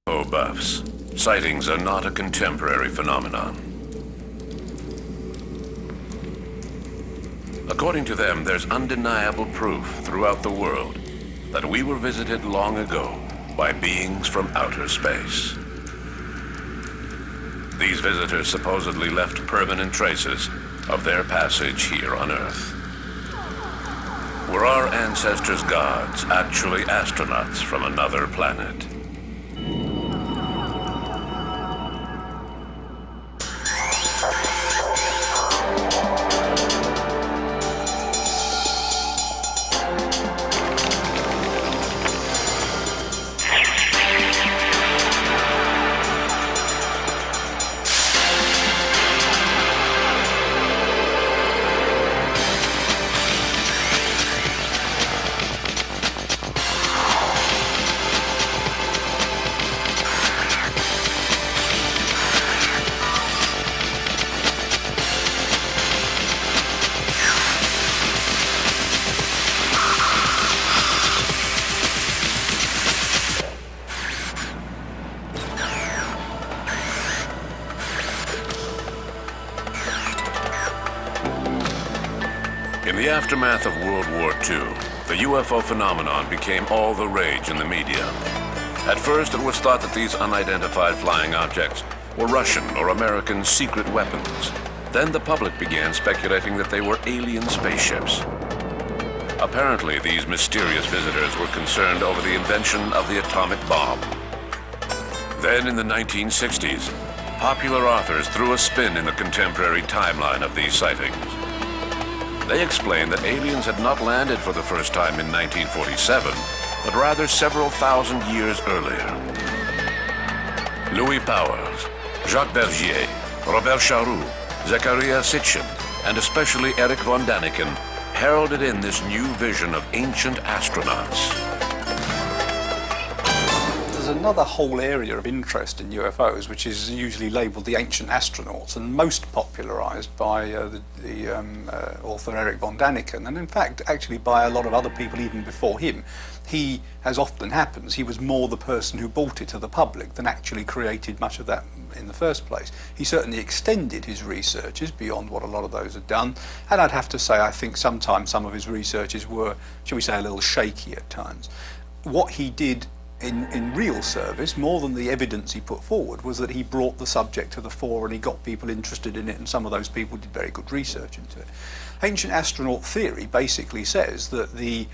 UFO buffs, sightings are not a contemporary phenomenon. According to them, there's undeniable proof throughout the world that we were visited long ago by beings from outer space. These visitors supposedly left permanent traces of their passage here on Earth. Were our ancestors' gods actually astronauts from another planet? In the aftermath of World War II, the UFO phenomenon became all the rage in the media. At first, it was thought that these unidentified flying objects were Russian or American secret weapons. Then the public began speculating that they were alien spaceships. Apparently, these mysterious visitors were concerned over the invention of the atomic bomb. Then, in the 1960s, popular authors threw a spin in the contemporary timeline of these sightings. They explained that aliens had not landed for the first time in 1947, but rather several thousand years earlier. Louis Pauwels, Jacques Bergier, Robert Charroux, Zechariah Sitchin, and especially Erich von Däniken heralded in this new vision of ancient astronauts. There's another whole area of interest in UFOs, which is usually labelled the ancient astronauts, and most popularised by the author Erich von Däniken, and in fact actually by a lot of other people even before him. He, as often happens, he was more the person who brought it to the public than actually created much of that in the first place. He certainly extended his researches beyond what a lot of those had done, and I'd have to say I think sometimes some of his researches were, shall we say, a little shaky at times. What he did in real service, more than the evidence he put forward, was that he brought the subject to the fore and he got people interested in it, and some of those people did very good research into it. Ancient astronaut theory basically says that the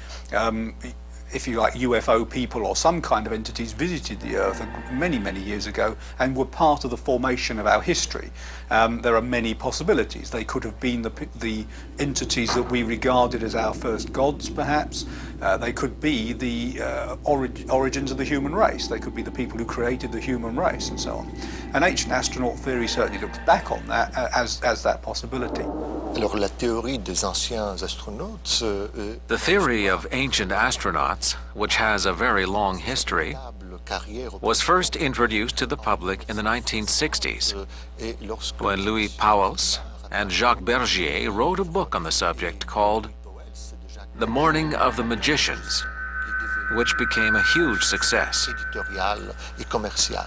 if you like, UFO people or some kind of entities visited the Earth many, many years ago and were part of the formation of our history. There are many possibilities. They could have been the entities that we regarded as our first gods, perhaps. They could be the origins of the human race. They could be the people who created the human race and so on. And ancient astronaut theory certainly looks back on that as that possibility. Alors, la théorie des anciens astronautes, The theory of ancient astronauts, which has a very long history, was first introduced to the public in the 1960s, when Louis Pauwels and Jacques Bergier wrote a book on the subject called The Morning of the Magicians, which became a huge success. éditorial et commercial.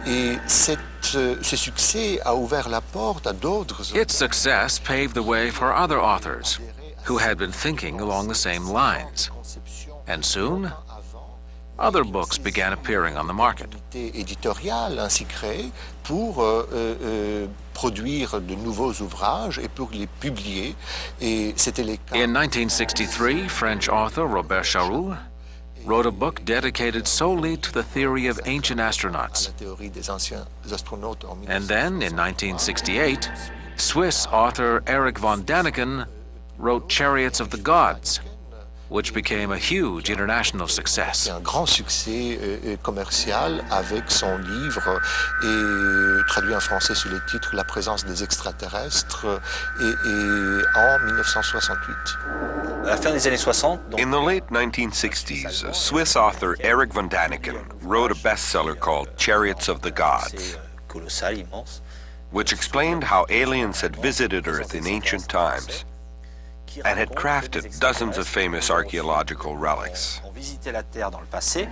Et ce succès a ouvert la porte à d'autres. Its success paved the way for other authors who had been thinking along the same lines. And soon, other books began appearing on the market. Éditorial ainsi créé pour produire de nouveaux ouvrages et pour les publier. Et c'était les cas. In 1963, French author Robert Charroux wrote a book dedicated solely to the theory of ancient astronauts. La théorie des anciens astronautes en And then, in 1968, Swiss author Erich von Däniken wrote Chariots of the Gods, which became a huge international success. un grand succès commercial avec son livre traduit en français sous le titre La présence des extraterrestres en 1968. À la fin des années 60, In the late 1960s, Swiss author Erich von Däniken wrote a bestseller called Chariots of the Gods, colossal, immense, which explained how aliens had visited Earth in ancient times and had crafted dozens of famous archaeological relics. ont visité la Terre dans le passé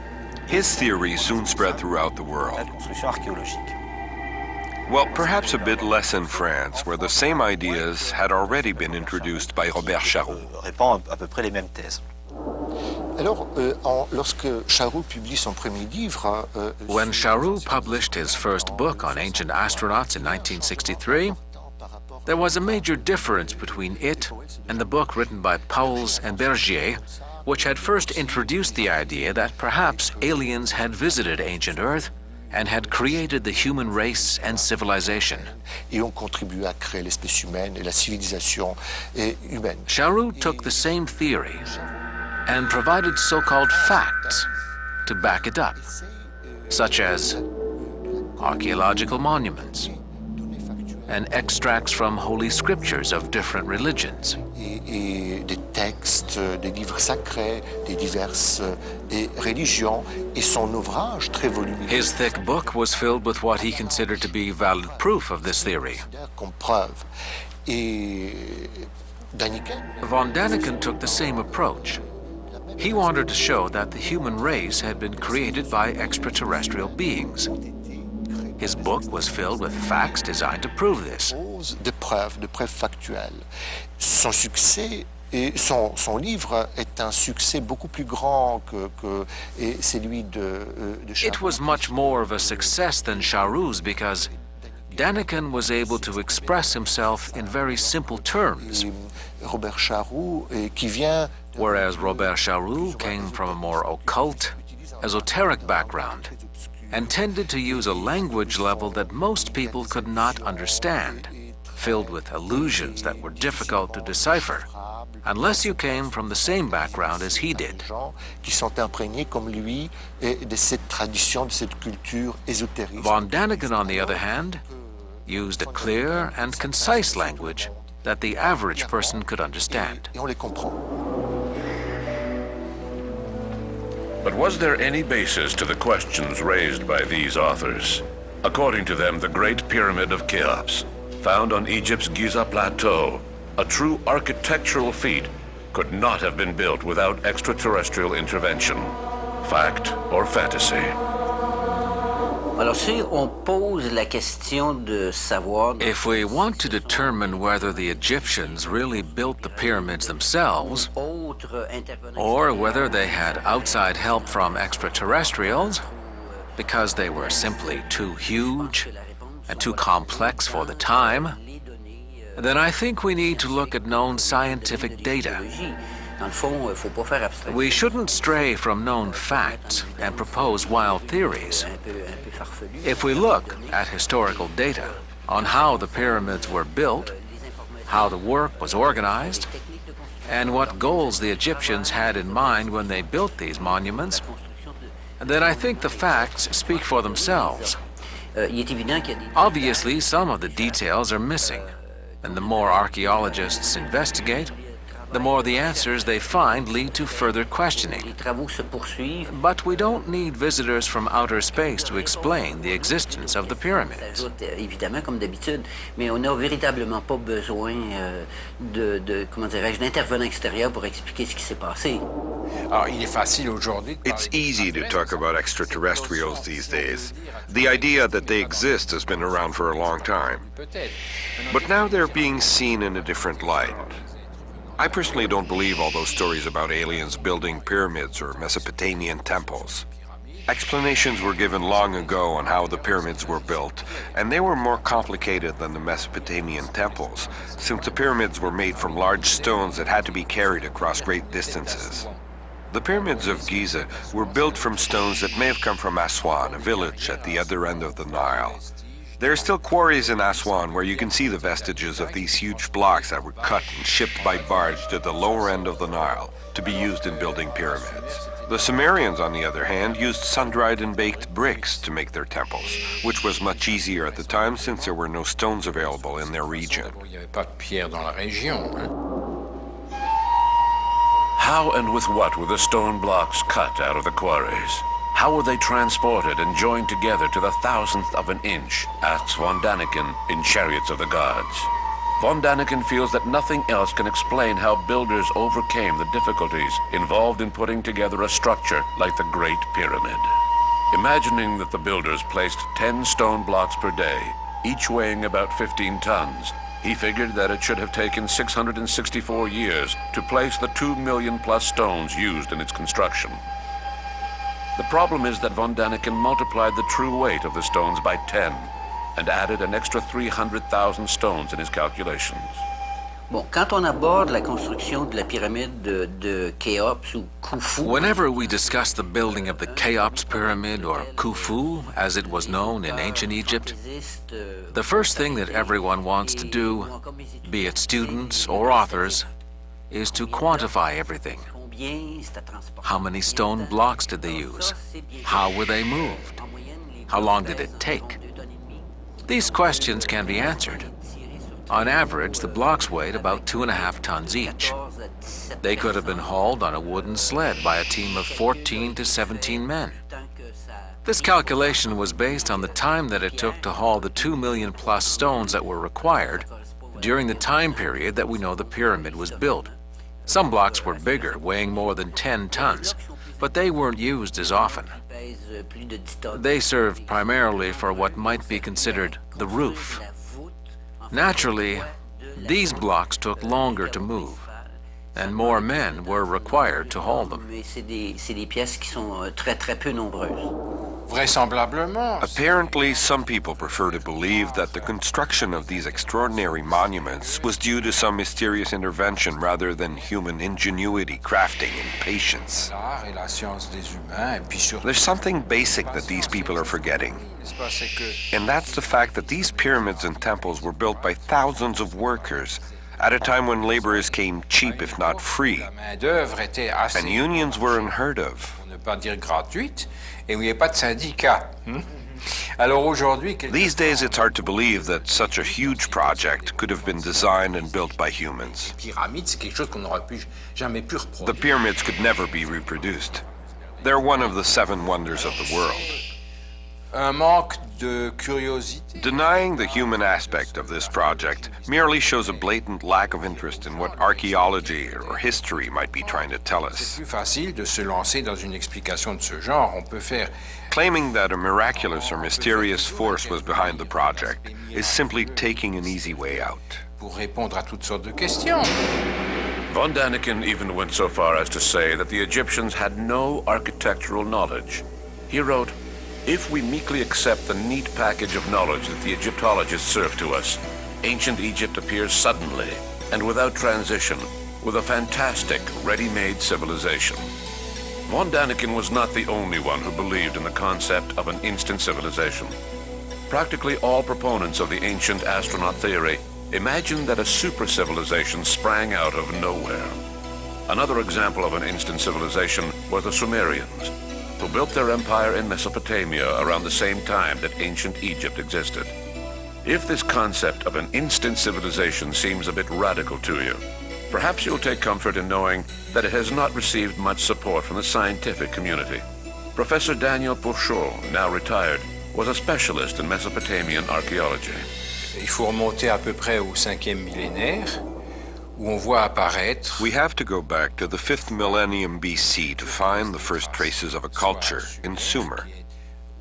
His theory soon spread throughout the La world. construction archéologique. Well, perhaps a bit less in France, where the same ideas had already been introduced by Robert Charroux. Répand à peu près les mêmes thèses. Alors, lorsque Charroux publie son premier livre, When Charroux published his first book on ancient astronauts in 1963, there was a major difference between it and the book written by Pauwels and Bergier, which had first introduced the idea that perhaps aliens had visited ancient Earth and had created the human race and civilization. et ont contribué à créer l'espèce humaine et la civilisation humaine. Charroux took the same theory and provided so-called facts to back it up, such as archaeological monuments and extracts from holy scriptures of different religions. Et des textes, des livres sacrés, des diverses religions, et son ouvrage très volumineux. His thick book was filled with what he considered to be valid proof of this theory. Comme preuve. Et Daniken, Von Daniken took the same approach. He wanted to show that the human race had been created by extraterrestrial beings. His book was filled with facts designed to prove this. de preuves factuelles. Son succès et son livre est un succès beaucoup plus grand que celui de Charroux. It was much more of a success than Charroux's because Daniken was able to express himself in very simple terms, Et Robert Charroux, qui vient whereas Robert Charroux came from a more occult, esoteric background and tended to use a language level that most people could not understand, filled with allusions that were difficult to decipher, unless you came from the same background as he did. gens qui sont imprégnés comme lui de cette tradition, de cette culture ésotérique. Von Daniken, on the other hand, used a clear and concise language that the average person could understand. Et on les comprend. But was there any basis to the questions raised by these authors? According to them, the Great Pyramid of Cheops, found on Egypt's Giza Plateau, a true architectural feat, could not have been built without extraterrestrial intervention. Fact or fantasy? Alors si on pose la question de savoir If we want to determine whether the Egyptians really built the pyramids themselves, autres intervenants or whether they had outside help from extraterrestrials, because they were simply too huge and too complex for the time, then I think we need to look at known scientific data. dans le fond, faut pas faire abstraction. We shouldn't stray from known facts and propose wild theories. Un peu farfelu. If we look at historical data on how the pyramids were built, how the work was organized, and what goals the Egyptians had in mind when they built these monuments, then I think the facts speak for themselves. Il est évident qu'il y a des Obviously, some of the details are missing, and the more archaeologists investigate, the more the answers they find lead to further questioning. les travaux se poursuivent. But we don't need visitors from outer space to explain the existence of the pyramids. S'ajoute évidemment comme d'habitude, mais on n'a véritablement pas besoin comment dirais-je, d'intervenants extérieurs pour expliquer ce qui s'est passé. Alors, il est facile aujourd'hui de It's parler easy to talk about extraterrestrials these days. The idea that they exist has been around for a long time. peut-être. But now they're being seen in a different light. I personally don't believe all those stories about aliens building pyramids or Mesopotamian temples. Explanations were given long ago on how the pyramids were built, and they were more complicated than the Mesopotamian temples, since the pyramids were made from large stones that had to be carried across great distances. The pyramids of Giza were built from stones that may have come from Aswan, a village at the other end of the Nile. There are still quarries in Aswan where you can see the vestiges of these huge blocks that were cut and shipped by barge to the lower end of the Nile to be used in building pyramids. The Sumerians, on the other hand, used sun-dried and baked bricks to make their temples, which was much easier at the time since there were no stones available in their region. Il n'y avait pas de pierre dans la région. Hein. How and with what were the stone blocks cut out of the quarries? How were they transported and joined together to the thousandth of an inch, asks von Daniken in Chariots of the Gods. Von Daniken feels that nothing else can explain how builders overcame the difficulties involved in putting together a structure like the Great Pyramid. Imagining that the builders placed 10 stone blocks per day, each weighing about 15 tons, he figured that it should have taken 664 years to place the 2 million plus stones used in its construction. The problem is that von Daniken multiplied the true weight of the stones by 10 and added an extra 300,000 stones in his calculations. Bon, quand on aborde la construction de la pyramide de Cheops ou Khufu, Whenever we discuss the building of the Cheops pyramid, or Khufu, as it was known in ancient Egypt, the first thing that everyone wants to do, be it students or authors, is to quantify everything. How many stone blocks did they use? How were they moved? How long did it take? These questions can be answered. On average, the blocks weighed about 2.5 tons each. They could have been hauled on a wooden sled by a team of 14 to 17 men. This calculation was based on the time that it took to haul the 2 million plus stones that were required during the time period that we know the pyramid was built. Some blocks were bigger, weighing more than 10 tons, but they weren't used as often. They served primarily for what might be considered the roof. Naturally, these blocks took longer to move, and more men were required to haul them. c'est des pièces qui sont très très peu nombreuses. Vraisemblablement, Apparently, some people prefer to believe that the construction of these extraordinary monuments was due to some mysterious intervention rather than human ingenuity, crafting, and patience. l'art et la science des humains, et puis surtout, There's something basic that these people are forgetting, n'est-ce pas, c'est que and that's the fact that these pyramids and temples were built by thousands of workers at a time when laborers came cheap, if not free, la main-d'œuvre était assez, and unions were unheard of. pour ne pas dire gratuite, et où il n'y avait pas de syndicat. Alors aujourd'hui, These days, it's hard to believe that such a huge project could have been designed and built by humans. les pyramides, c'est quelque chose qu'on n'aurait jamais pu The reproduire. pyramids could never be reproduced. They're one of the 7 wonders of the world. Un manque de curiosité. Denying the human aspect of this project merely shows a blatant lack of interest in what archaeology or history might be trying to tell C'est us. plus facile de se lancer dans une explication de ce genre. On peut faire Claiming that a miraculous or mysterious force was behind the project is simply taking an easy way out. pour répondre à toutes sortes de questions. Von Daniken even went so far as to say that the Egyptians had no architectural knowledge. He wrote, "If we meekly accept the neat package of knowledge that the Egyptologists serve to us, ancient Egypt appears suddenly and without transition with a fantastic, ready-made civilization." Von Daniken was not the only one who believed in the concept of an instant civilization. Practically all proponents of the ancient astronaut theory imagined that a super-civilization sprang out of nowhere. Another example of an instant civilization was the Sumerians, who built their empire in Mesopotamia around the same time that ancient Egypt existed. If this concept of an instant civilization seems a bit radical to you, perhaps you'll take comfort in knowing that it has not received much support from the scientific community. Professor Daniel Pourchaud, now retired, was a specialist in Mesopotamian archaeology. Il faut remonter à peu près au 5e millénaire, où on voit apparaître We have to go back to the 5th millennium BC to find the first traces of a culture in Sumer,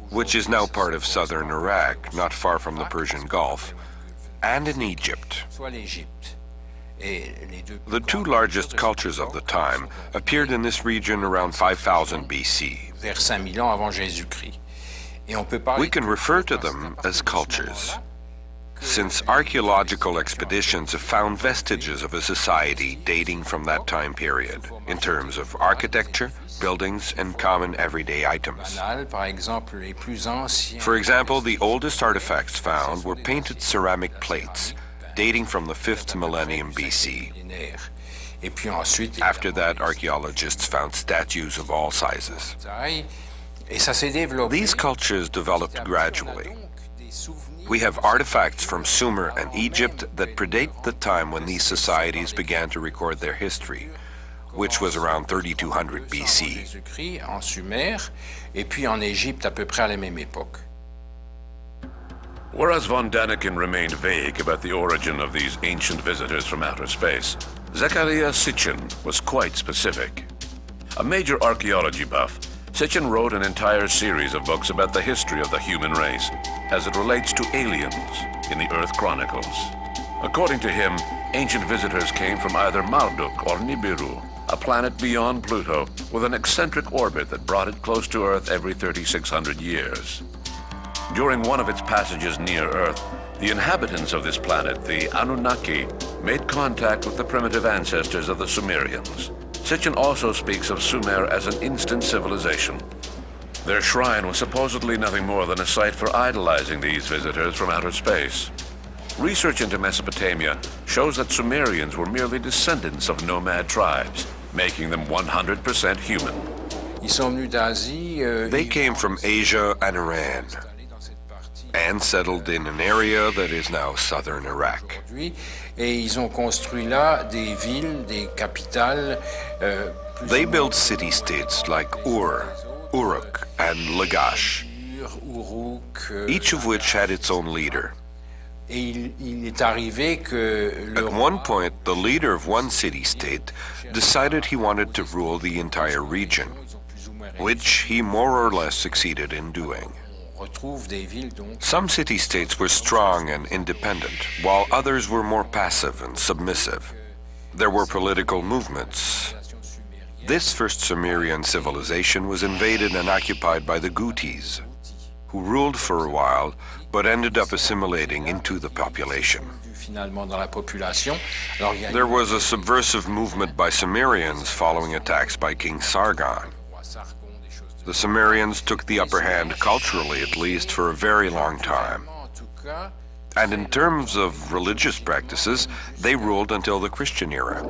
which is now part of southern Iraq, not far from the Persian Gulf, and in Egypt. soit l'Égypte. Et les deux The two largest cultures of the time appeared in this region around 5000 BC. vers 5000 ans avant Jésus-Christ. Et on peut parler We can refer to them as cultures, since archaeological expeditions have found vestiges of a society dating from that time period in terms of architecture, buildings, and common everyday items. banales, par exemple les plus anciens. For example, the oldest artifacts found were painted ceramic plates dating from the 5th millennium BC. millénaires. Et puis ensuite, After that, archaeologists found statues of all sizes. taille. Et ça s'est développé. These cultures developed gradually. Donc, des souvenirs We have artifacts from Sumer and Egypt that predate the time when these societies began to record their history, which was around 3200 BC. Jésus-Christ en Sumer, et puis en Égypte à peu près à la même époque. Whereas von Daniken remained vague about the origin of these ancient visitors from outer space, Zechariah Sitchin was quite specific. A major archaeology buff, Sitchin wrote an entire series of books about the history of the human race as it relates to aliens in the Earth Chronicles. According to him, ancient visitors came from either Marduk or Nibiru, a planet beyond Pluto with an eccentric orbit that brought it close to Earth every 3,600 years. During one of its passages near Earth, the inhabitants of this planet, the Anunnaki, made contact with the primitive ancestors of the Sumerians. Sitchin also speaks of Sumer as an instant civilization. Their shrine was supposedly nothing more than a site for idolizing these visitors from outer space. Research into Mesopotamia shows that Sumerians were merely descendants of nomad tribes, making them 100% human. They came from Asia and Iran and settled in an area that is now southern Iraq. They built city-states like Ur, Uruk, and Lagash, each of which had its own leader. At one point, the leader of one city-state decided he wanted to rule the entire region, which he more or less succeeded in doing. Some city-states were strong and independent, while others were more passive and submissive. There were political movements. This first Sumerian civilization was invaded and occupied by the Gutis, who ruled for a while, but ended up assimilating into the population. There was a subversive movement by Sumerians following attacks by King Sargon. The Sumerians took the upper hand culturally, at least, for a very long time. And in terms of religious practices, they ruled until the Christian era.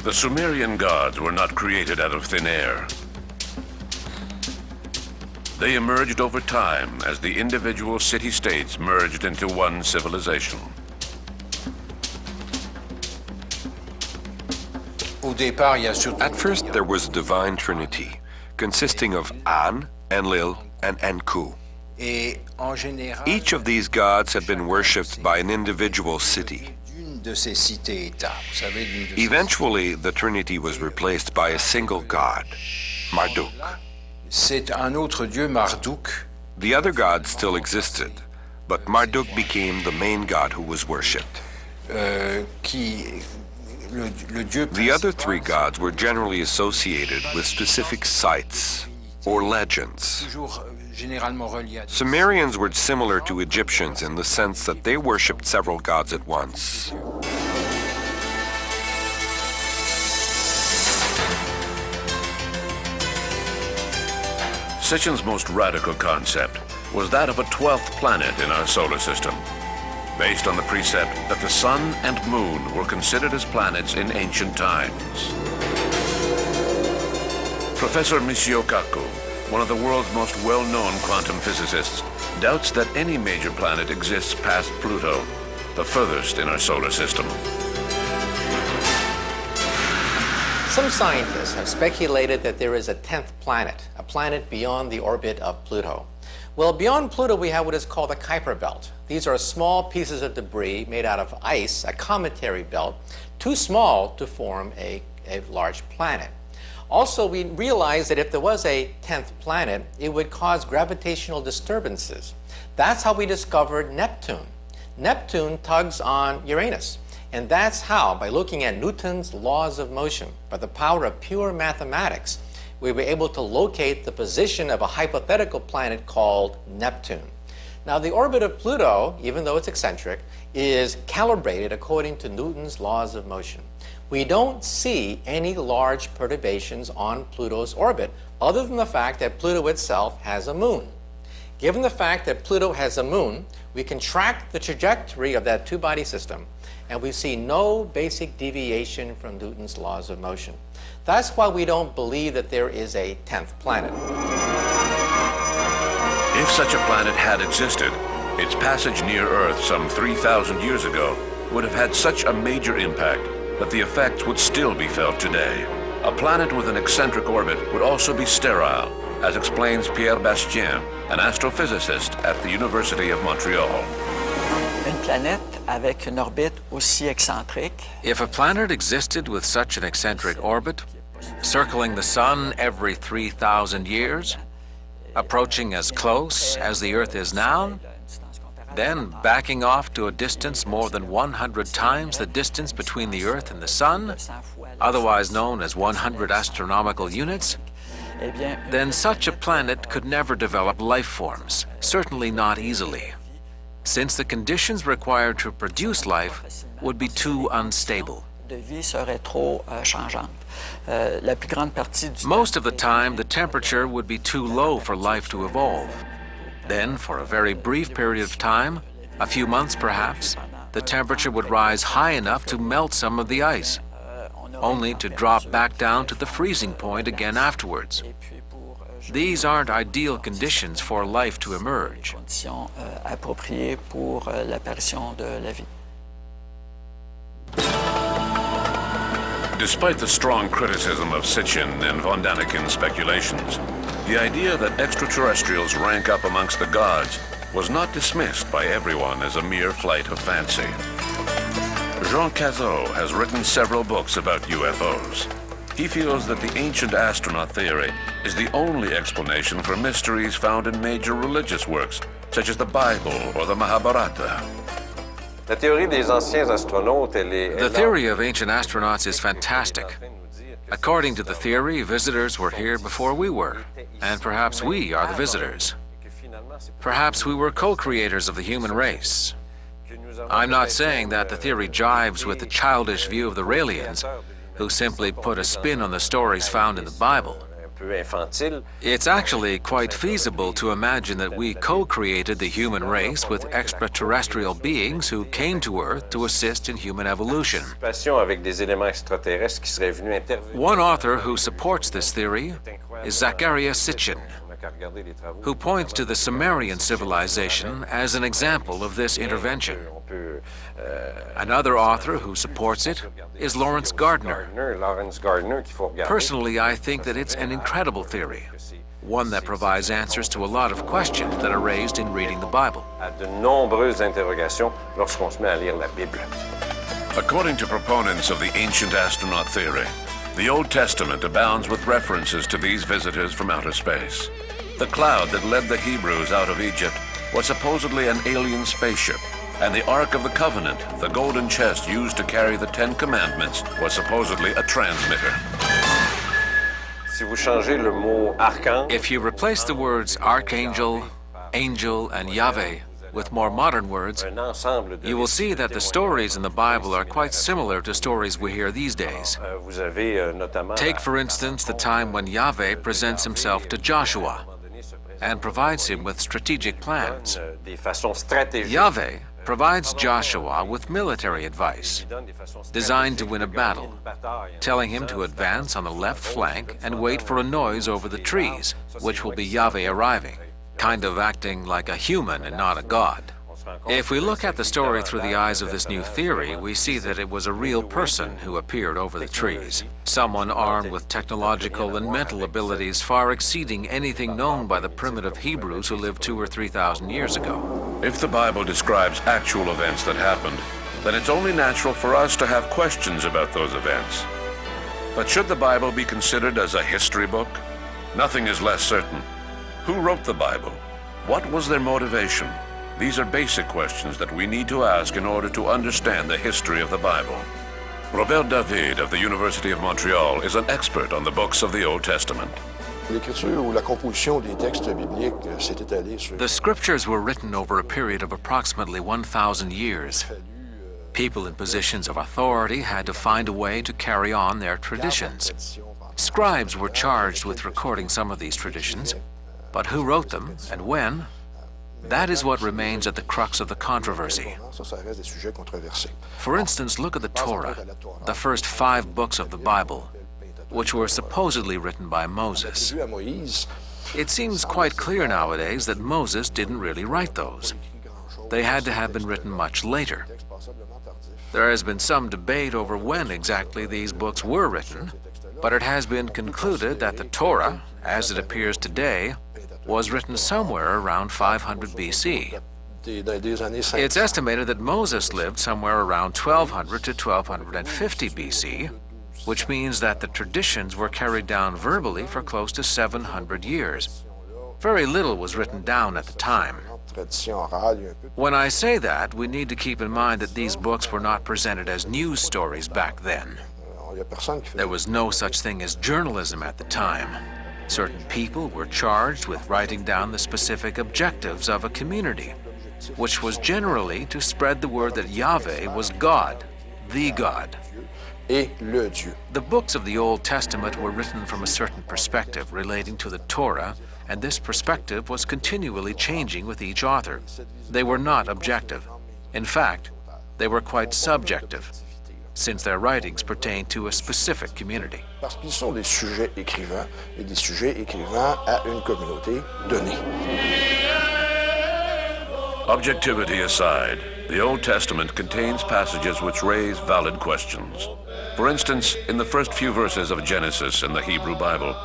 The Sumerian gods were not created out of thin air. They emerged over time as the individual city-states merged into one civilization. At first, there was a divine trinity, consisting of An, Enlil, and Enku. Each of these gods had been worshipped by an individual city. Eventually, the trinity was replaced by a single god, Marduk. The other gods still existed, but Marduk became the main god who was worshipped. The other three gods were generally associated with specific sites or legends. Sumerians were similar to Egyptians in the sense that they worshipped several gods at once. Sitchin's most radical concept was that of a 12th planet in our solar system, based on the precept that the sun and moon were considered as planets in ancient times. Professor Michio Kaku, one of the world's most well-known quantum physicists, doubts that any major planet exists past Pluto, the furthest in our solar system. Some scientists have speculated that there is a 10th planet, a planet beyond the orbit of Pluto. Well, beyond Pluto, we have what is called the Kuiper Belt. These are small pieces of debris made out of ice, a cometary belt, too small to form a large planet. Also, we realized that if there was a 10th planet, it would cause gravitational disturbances. That's how we discovered Neptune. Neptune tugs on Uranus. And that's how, by looking at Newton's laws of motion, by the power of pure mathematics, we were able to locate the position of a hypothetical planet called Neptune. Now, the orbit of Pluto, even though it's eccentric, is calibrated according to Newton's laws of motion. We don't see any large perturbations on Pluto's orbit, other than the fact that Pluto itself has a moon. Given the fact that Pluto has a moon, we can track the trajectory of that two-body system, and we see no basic deviation from Newton's laws of motion. That's why we don't believe that there is a 10th planet. If such a planet had existed, its passage near Earth some 3,000 years ago would have had such a major impact that the effects would still be felt today. A planet with an eccentric orbit would also be sterile, as explains Pierre Bastien, an astrophysicist at the University of Montreal. Une planète avec une orbite aussi excentrique. If a planet existed with such an eccentric orbit, circling the Sun every 3,000 years, approaching as close as the Earth is now, then backing off to a distance more than 100 times the distance between the Earth and the Sun, otherwise known as 100 astronomical units, then such a planet could never develop life forms, certainly not easily, since the conditions required to produce life would be too unstable. Most of the time, the temperature would be too low for life to evolve. Then, for a very brief period of time, a few months perhaps, the temperature would rise high enough to melt some of the ice, only to drop back down to the freezing point again afterwards. These aren't ideal conditions for life to emerge. Despite the strong criticism of Sitchin and von Daniken's speculations, the idea that extraterrestrials rank up amongst the gods was not dismissed by everyone as a mere flight of fancy. Jean Cazot has written several books about UFOs. He feels that the ancient astronaut theory is the only explanation for mysteries found in major religious works, such as the Bible or the Mahabharata. The theory of ancient astronauts is fantastic. According to the theory, visitors were here before we were, and perhaps we are the visitors. Perhaps we were co-creators of the human race. I'm not saying that the theory jives with the childish view of the Raelians, who simply put a spin on the stories found in the Bible. It's actually quite feasible to imagine that we co-created the human race with extraterrestrial beings who came to Earth to assist in human evolution. One author who supports this theory is Zecharia Sitchin, who points to the Sumerian civilization as an example of this intervention. Another author who supports it is Lawrence Gardner. Personally, I think that it's an incredible theory, one that provides answers to a lot of questions that are raised in reading the Bible. According to proponents of the ancient astronaut theory, the Old Testament abounds with references to these visitors from outer space. The cloud that led the Hebrews out of Egypt was supposedly an alien spaceship, and the Ark of the Covenant, the golden chest used to carry the Ten Commandments, was supposedly a transmitter. If you replace the words archangel, angel, and Yahweh with more modern words, you will see that the stories in the Bible are quite similar to stories we hear these days. Take, for instance, the time when Yahweh presents himself to Joshua and provides him with strategic plans. Yahweh provides Joshua with military advice designed to win a battle, telling him to advance on the left flank and wait for a noise over the trees, which will be Yahweh arriving, kind of acting like a human and not a god. If we look at the story through the eyes of this new theory, we see that it was a real person who appeared over the trees, someone armed with technological and mental abilities far exceeding anything known by the primitive Hebrews who lived 2,000 or 3,000 years ago. If the Bible describes actual events that happened, then it's only natural for us to have questions about those events. But should the Bible be considered as a history book? Nothing is less certain. Who wrote the Bible? What was their motivation? These are basic questions that we need to ask in order to understand the history of the Bible. Robert David of the University of Montreal is an expert on the books of the Old Testament. The scriptures were written over a period of approximately 1,000 years. People in positions of authority had to find a way to carry on their traditions. Scribes were charged with recording some of these traditions, but who wrote them and when? That is what remains at the crux of the controversy. For instance, look at the Torah, the first 5 books of the Bible, which were supposedly written by Moses. It seems quite clear nowadays that Moses didn't really write those. They had to have been written much later. There has been some debate over when exactly these books were written, but it has been concluded that the Torah, as it appears today, was written somewhere around 500 BC. It's estimated that Moses lived somewhere around 1200 to 1250 BC, which means that the traditions were carried down verbally for close to 700 years. Very little was written down at the time. When I say that, we need to keep in mind that these books were not presented as news stories back then. There was no such thing as journalism at the time. Certain people were charged with writing down the specific objectives of a community, which was generally to spread the word that Yahweh was God, the God. The books of the Old Testament were written from a certain perspective relating to the Torah, and this perspective was continually changing with each author. They were not objective. In fact, they were quite subjective, since their writings pertained to a specific community. Parce qu'ils sont des sujets écrivains et des sujets écrivains à une communauté donnée. Objectivity aside, the Old Testament contains passages which raise valid questions. For instance, in the first few verses of Genesis in the Hebrew Bible,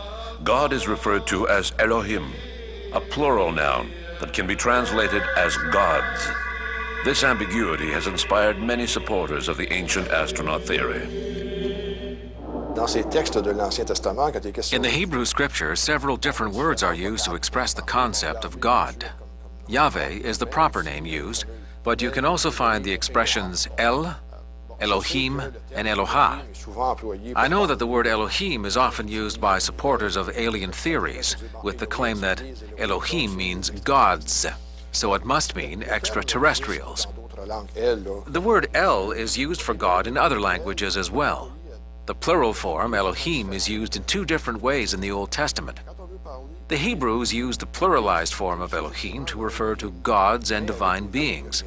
God is referred to as Elohim, a plural noun that can be translated as gods. This ambiguity has inspired many supporters of the ancient astronaut theory. In the Hebrew Scriptures, several different words are used to express the concept of God. Yahweh is the proper name used, but you can also find the expressions El, Elohim, and Eloha. I know that the word Elohim is often used by supporters of alien theories, with the claim that Elohim means gods, so it must mean extraterrestrials. The word El is used for God in other languages as well. The plural form Elohim is used in two different ways in the Old Testament. The Hebrews used the pluralized form of Elohim to refer to gods and divine beings.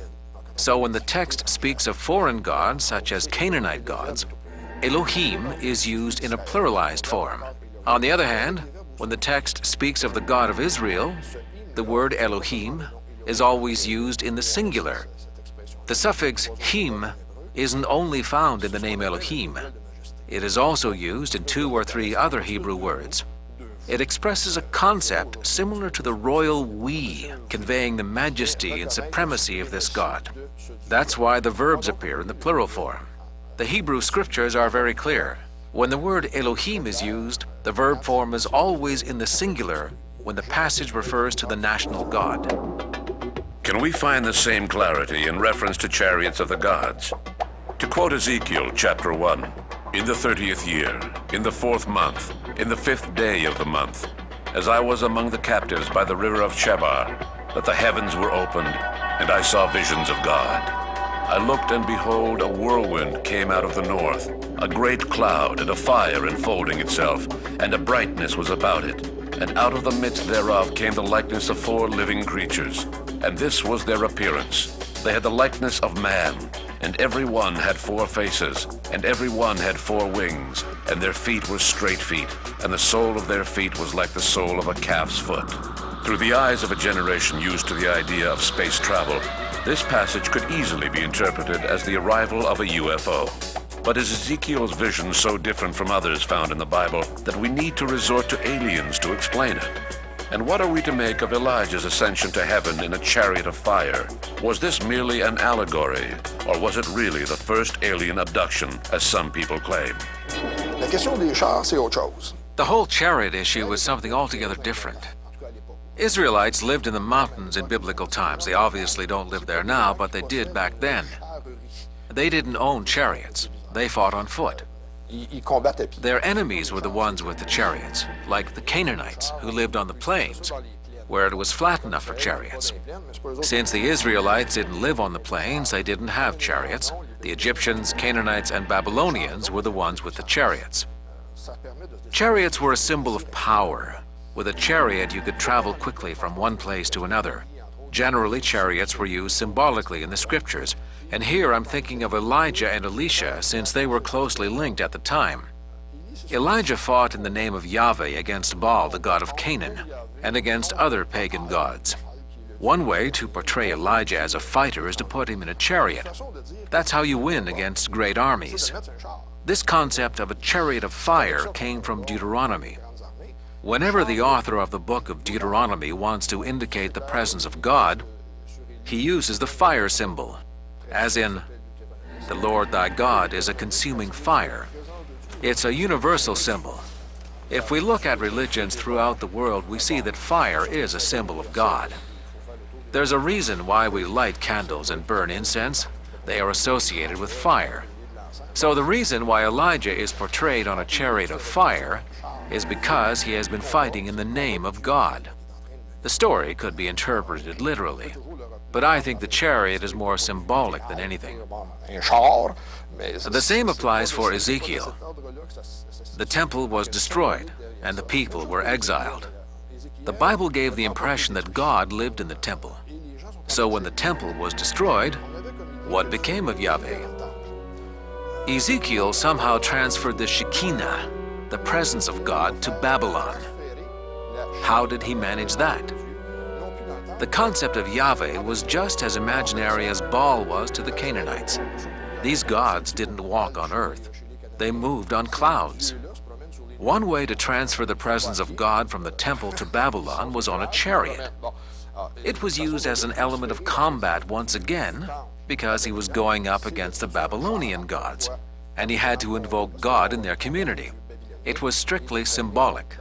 So when the text speaks of foreign gods, such as Canaanite gods, Elohim is used in a pluralized form. On the other hand, when the text speaks of the God of Israel, the word Elohim is always used in the singular. The suffix him isn't only found in the name Elohim. It is also used in 2 or 3 other Hebrew words. It expresses a concept similar to the royal we, conveying the majesty and supremacy of this God. That's why the verbs appear in the plural form. The Hebrew Scriptures are very clear. When the word Elohim is used, the verb form is always in the singular when the passage refers to the national God. Can we find the same clarity in reference to chariots of the gods? To quote Ezekiel chapter 1, "In the 30th year, in the 4th month, in the 5th day of the month, as I was among the captives by the river of Chebar, that the heavens were opened, and I saw visions of God. I looked, and behold, a whirlwind came out of the north, a great cloud, and a fire enfolding itself, and a brightness was about it. And out of the midst thereof came the likeness of 4 living creatures, and this was their appearance. They had the likeness of man, and every one had 4 faces, and every one had 4 wings, and their feet were straight feet, and the sole of their feet was like the sole of a calf's foot." Through the eyes of a generation used to the idea of space travel, this passage could easily be interpreted as the arrival of a UFO. But is Ezekiel's vision so different from others found in the Bible that we need to resort to aliens to explain it? And what are we to make of Elijah's ascension to heaven in a chariot of fire? Was this merely an allegory, or was it really the first alien abduction, as some people claim? La question des chars, c'est autre chose. The whole chariot issue was something altogether different. Israelites lived in the mountains in biblical times. They obviously don't live there now, but they did back then. They didn't own chariots. They fought on foot. Ils combattent à pied. Their enemies were the ones with the chariots, like the Canaanites, who lived on the plains, where it was flat enough for chariots. Since the Israelites didn't live on the plains, they didn't have chariots. The Egyptians, Canaanites, and Babylonians were the ones with the chariots. Chariots were a symbol of power. With a chariot, you could travel quickly from one place to another. Generally, chariots were used symbolically in the Scriptures, and here I'm thinking of Elijah and Elisha, since they were closely linked at the time. Elijah fought in the name of Yahweh against Baal, the god of Canaan, and against other pagan gods. One way to portray Elijah as a fighter is to put him in a chariot. That's how you win against great armies. This concept of a chariot of fire came from Deuteronomy. Whenever the author of the book of Deuteronomy wants to indicate the presence of God, he uses the fire symbol, as in, the Lord thy God is a consuming fire. It's a universal symbol. If we look at religions throughout the world, we see that fire is a symbol of God. There's a reason why we light candles and burn incense. They are associated with fire. So the reason why Elijah is portrayed on a chariot of fire is because he has been fighting in the name of God. The story could be interpreted literally, but I think the chariot is more symbolic than anything. The same applies for Ezekiel. The temple was destroyed, and the people were exiled. The Bible gave the impression that God lived in the temple. So when the temple was destroyed, what became of Yahweh? Ezekiel somehow transferred the Shekinah, the presence of God, to Babylon. How did he manage that? The concept of Yahweh was just as imaginary as Baal was to the Canaanites. These gods didn't walk on earth. They moved on clouds. One way to transfer the presence of God from the temple to Babylon was on a chariot. It was used as an element of combat once again because he was going up against the Babylonian gods, and he had to invoke God in their community. It was strictly symbolic.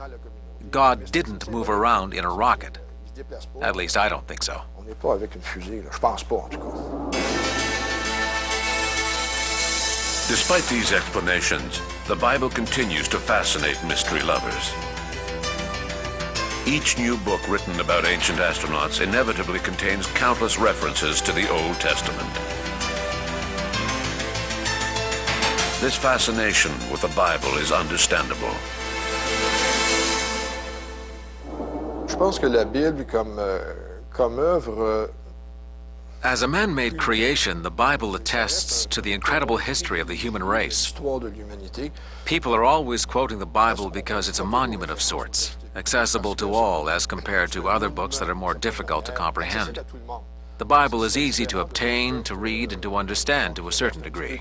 God didn't move around in a rocket. At least I don't think so. Despite these explanations, the Bible continues to fascinate mystery lovers. Each new book written about ancient astronauts inevitably contains countless references to the Old Testament. This fascination with the Bible is understandable. Je pense que la Bible comme œuvre. As a man-made creation, the Bible attests to the incredible history of the human race. People are always quoting the Bible because it's a monument of sorts, accessible to all as compared to other books that are more difficult to comprehend. The Bible is easy to obtain, to read, and to understand to a certain degree.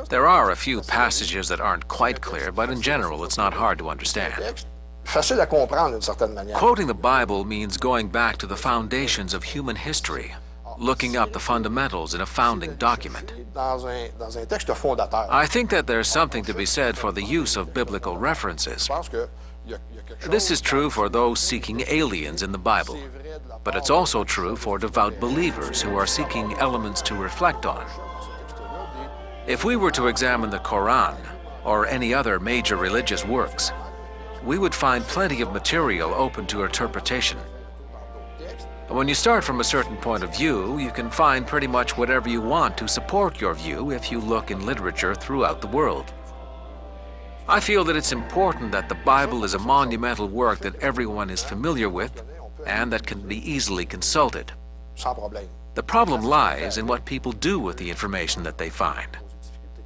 There are a few passages that aren't quite clear, but in general, it's not hard to understand. Quoting the Bible means going back to the foundations of human history, looking up the fundamentals in a founding document. I think that there's something to be said for the use of biblical references. This is true for those seeking aliens in the Bible, but it's also true for devout believers who are seeking elements to reflect on. If we were to examine the Quran or any other major religious works, we would find plenty of material open to interpretation. When you start from a certain point of view, you can find pretty much whatever you want to support your view if you look in literature throughout the world. I feel that it's important that the Bible is a monumental work that everyone is familiar with and that can be easily consulted. The problem lies in what people do with the information that they find.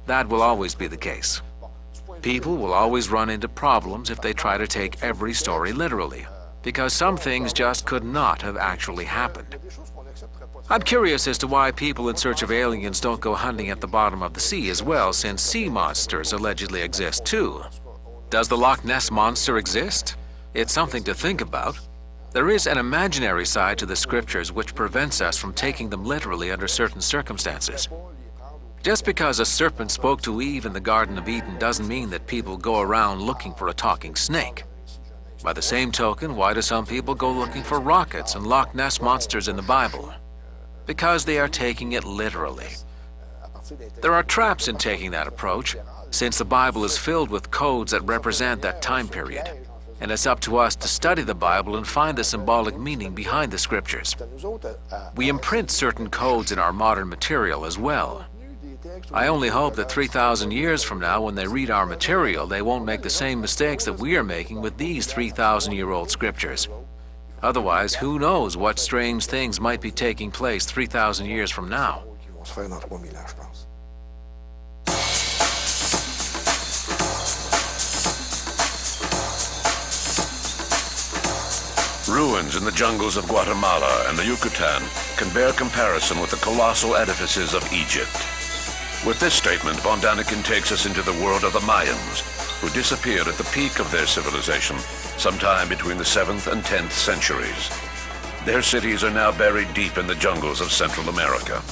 That will always be the case. People will always run into problems if they try to take every story literally, because some things just could not have actually happened. I'm curious as to why people in search of aliens don't go hunting at the bottom of the sea as well, since sea monsters allegedly exist too. Does the Loch Ness monster exist? It's something to think about. There is an imaginary side to the scriptures which prevents us from taking them literally under certain circumstances. Just because a serpent spoke to Eve in the Garden of Eden doesn't mean that people go around looking for a talking snake. By the same token, why do some people go looking for rockets and Loch Ness monsters in the Bible? Because they are taking it literally. There are traps in taking that approach, since the Bible is filled with codes that represent that time period, and it's up to us to study the Bible and find the symbolic meaning behind the scriptures. We imprint certain codes in our modern material as well. I only hope that 3,000 years from now, when they read our material, they won't make the same mistakes that we are making with these 3,000-year-old scriptures. Otherwise, who knows what strange things might be taking place 3,000 years from now. Ruins in the jungles of Guatemala and the Yucatan can bear comparison with the colossal edifices of Egypt. With this statement, von Daniken takes us into the world of the Mayans, who disappeared at the peak of their civilization sometime between the 7th and 10th centuries. Their cities are now buried deep in the jungles of Central America.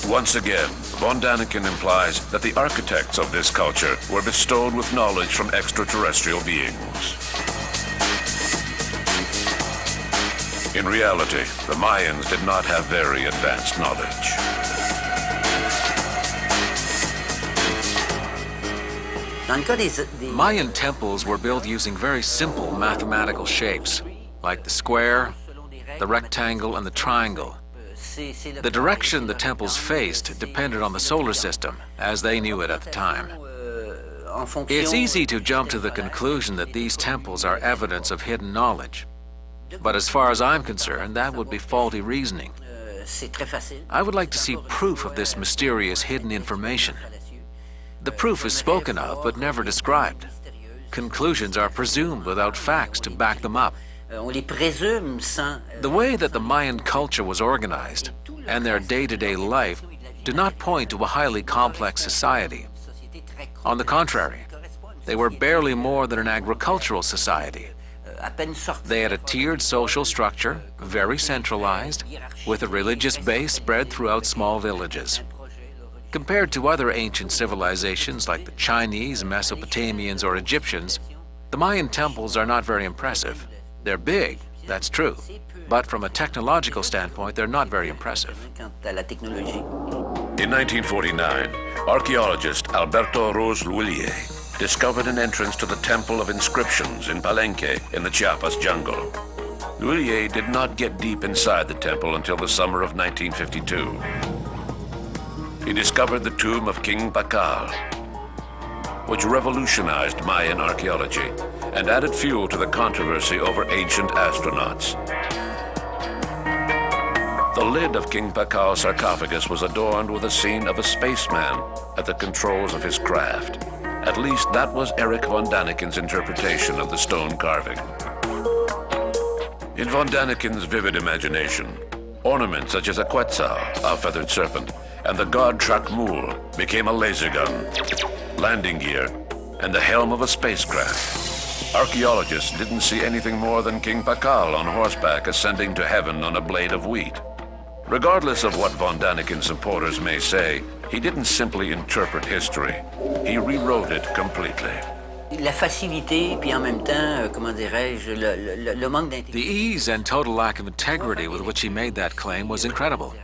Once again, von Daniken implies that the architects of this culture were bestowed with knowledge from extraterrestrial beings. In reality, the Mayans did not have very advanced knowledge. Mayan temples were built using very simple mathematical shapes, like the square, the rectangle, and the triangle. The direction the temples faced depended on the solar system, as they knew it at the time. It's easy to jump to the conclusion that these temples are evidence of hidden knowledge. But as far as I'm concerned, that would be faulty reasoning. I would like to see proof of this mysterious hidden information. The proof is spoken of, but never described. Conclusions are presumed without facts to back them up. The way that the Mayan culture was organized and their day-to-day life do not point to a highly complex society. On the contrary, they were barely more than an agricultural society. They had a tiered social structure, very centralized, with a religious base spread throughout small villages. Compared to other ancient civilizations like the Chinese, Mesopotamians, or Egyptians, the Mayan temples are not very impressive. They're big, that's true, but from a technological standpoint, they're not very impressive. In 1949, archaeologist Alberto Ros-Luillier discovered an entrance to the Temple of Inscriptions in Palenque in the Chiapas jungle. Luillier did not get deep inside the temple until the summer of 1952. He discovered the tomb of King Pakal, which revolutionized Mayan archaeology and added fuel to the controversy over ancient astronauts. The lid of King Pakal's sarcophagus was adorned with a scene of a spaceman at the controls of his craft. At least that was Erich von Daniken's interpretation of the stone carving. In von Daniken's vivid imagination, ornaments such as a quetzal, a feathered serpent, and the god Chakmul became a laser gun, landing gear, and the helm of a spacecraft. Archaeologists didn't see anything more than King Pakal on horseback ascending to heaven on a blade of wheat. Regardless of what von Daniken's supporters may say, he didn't simply interpret history. He rewrote it completely. The ease and total lack of integrity with which he made that claim was incredible.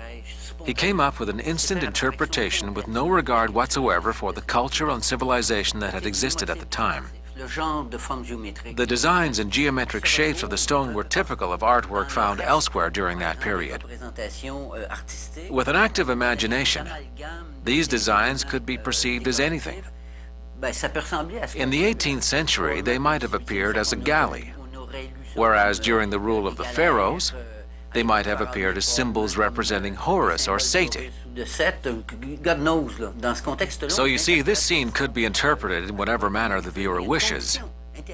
He came up with an instant interpretation with no regard whatsoever for the culture and civilization that had existed at the time. The designs and geometric shapes of the stone were typical of artwork found elsewhere during that period. With an active imagination, these designs could be perceived as anything. In the 18th century, they might have appeared as a galley, whereas during the rule of the pharaohs, they might have appeared as symbols representing Horus or Satan. So you see, this scene could be interpreted in whatever manner the viewer wishes.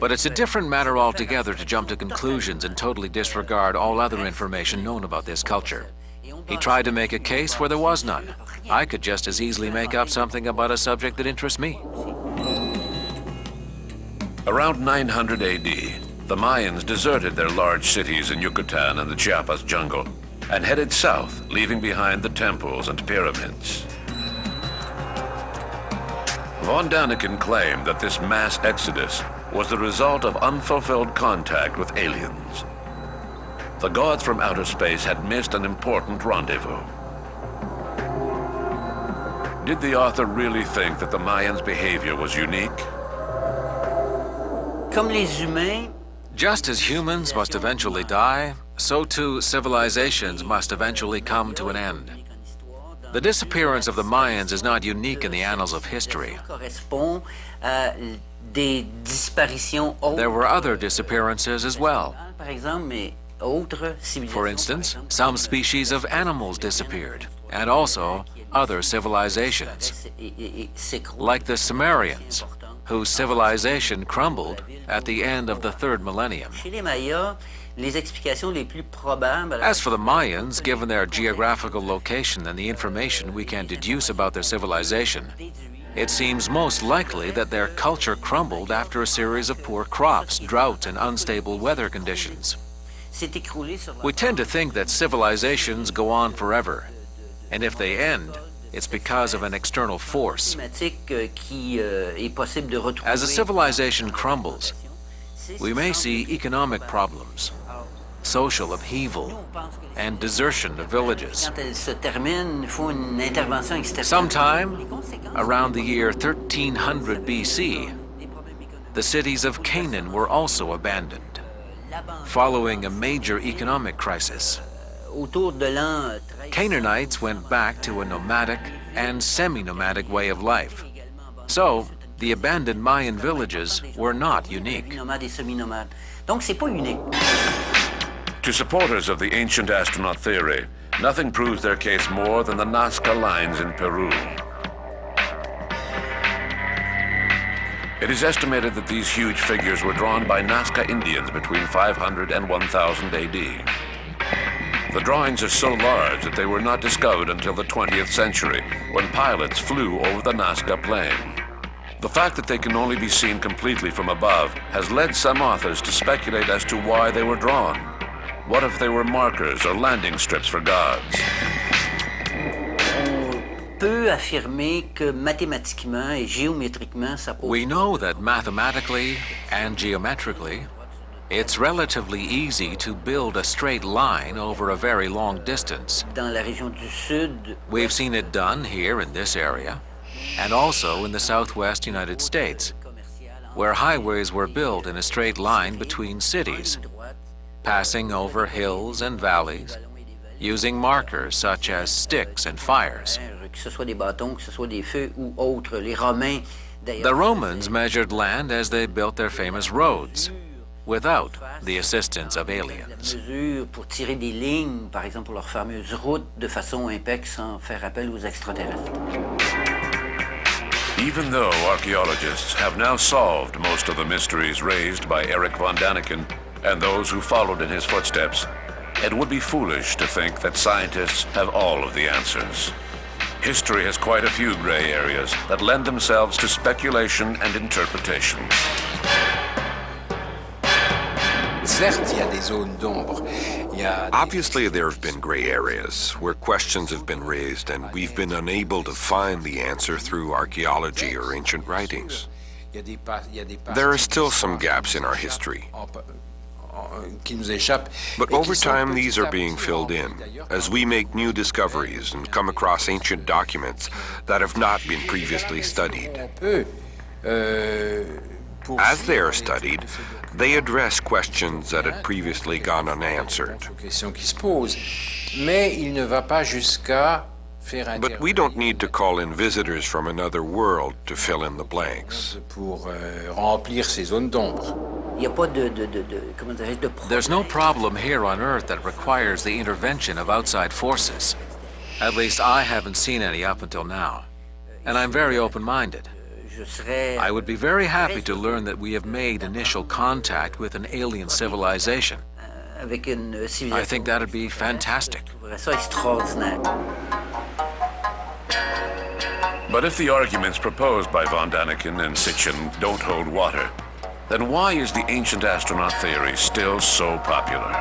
But it's a different matter altogether to jump to conclusions and totally disregard all other information known about this culture. He tried to make a case where there was none. I could just as easily make up something about a subject that interests me. Around 900 AD, the Mayans deserted their large cities in Yucatan and the Chiapas jungle and headed south, leaving behind the temples and pyramids. Von Daniken claimed that this mass exodus was the result of unfulfilled contact with aliens. The gods from outer space had missed an important rendezvous. Did the author really think that the Mayans' behavior was unique? Just as humans must eventually die, so too civilizations must eventually come to an end. The disappearance of the Mayans is not unique in the annals of history. There were other disappearances as well. For instance, some species of animals disappeared, and also other civilizations, like the Sumerians, whose civilization crumbled at the end of the 3rd millennium. As for the Mayans, given their geographical location and the information we can deduce about their civilization, it seems most likely that their culture crumbled after a series of poor crops, drought, and unstable weather conditions. We tend to think that civilizations go on forever, and if they end, it's because of an external force. As a civilization crumbles, we may see economic problems, social upheaval, and desertion of villages. Sometime around the year 1300 BC, the cities of Canaan were also abandoned, following a major economic crisis. Canaanites went back to a nomadic and semi-nomadic way of life. So, the abandoned Mayan villages were not unique. To supporters of the ancient astronaut theory, nothing proves their case more than the Nazca lines in Peru. It is estimated that these huge figures were drawn by Nazca Indians between 500 and 1000 AD. The drawings are so large that they were not discovered until the 20th century, when pilots flew over the Nazca Plain. The fact that they can only be seen completely from above has led some authors to speculate as to why they were drawn. What if they were markers or landing strips for gods? We know that mathematically and geometrically, it's relatively easy to build a straight line over a very long distance. We've seen it done here in this area, and also in the southwest United States, where highways were built in a straight line between cities, passing over hills and valleys, using markers such as sticks and fires. The Romans measured land as they built their famous roads, without the assistance of aliens. Even though archaeologists have now solved most of the mysteries raised by Erich von Däniken and those who followed in his footsteps, it would be foolish to think that scientists have all of the answers. History has quite a few gray areas that lend themselves to speculation and interpretation. Obviously, there have been gray areas where questions have been raised and we've been unable to find the answer through archaeology or ancient writings. There are still some gaps in our history. But over time, these are being filled in as we make new discoveries and come across ancient documents that have not been previously studied. As they are studied, they address questions that had previously gone unanswered. But we don't need to call in visitors from another world to fill in the blanks. There's no problem here on Earth that requires the intervention of outside forces. At least I haven't seen any up until now. And I'm very open-minded. I would be very happy to learn that we have made initial contact with an alien civilization. I think that'd be fantastic. But if the arguments proposed by von Däniken and Sitchin don't hold water, then why is the ancient astronaut theory still so popular?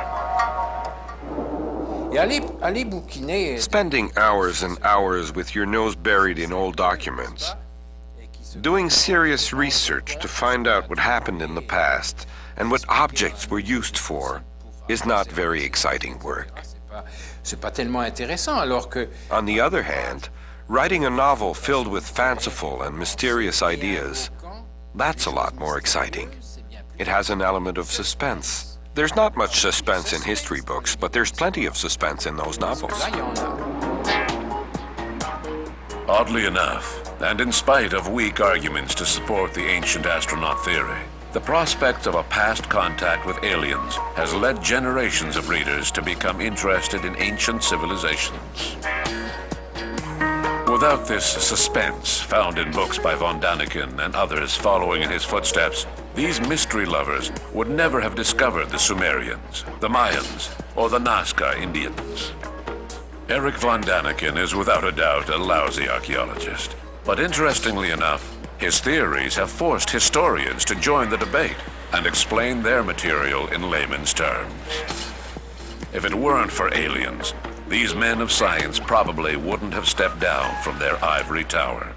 Spending hours and hours with your nose buried in old documents, doing serious research to find out what happened in the past and what objects were used for is not very exciting work. On the other hand, writing a novel filled with fanciful and mysterious ideas, that's a lot more exciting. It has an element of suspense. There's not much suspense in history books, but there's plenty of suspense in those novels. Oddly enough, and in spite of weak arguments to support the ancient astronaut theory, the prospect of a past contact with aliens has led generations of readers to become interested in ancient civilizations. Without this suspense found in books by von Däniken and others following in his footsteps, these mystery lovers would never have discovered the Sumerians, the Mayans, or the Nazca Indians. Erich von Däniken is without a doubt a lousy archaeologist, But interestingly enough, his theories have forced historians to join the debate and explain their material in layman's terms. If it weren't for aliens, these men of science probably wouldn't have stepped down from their ivory tower.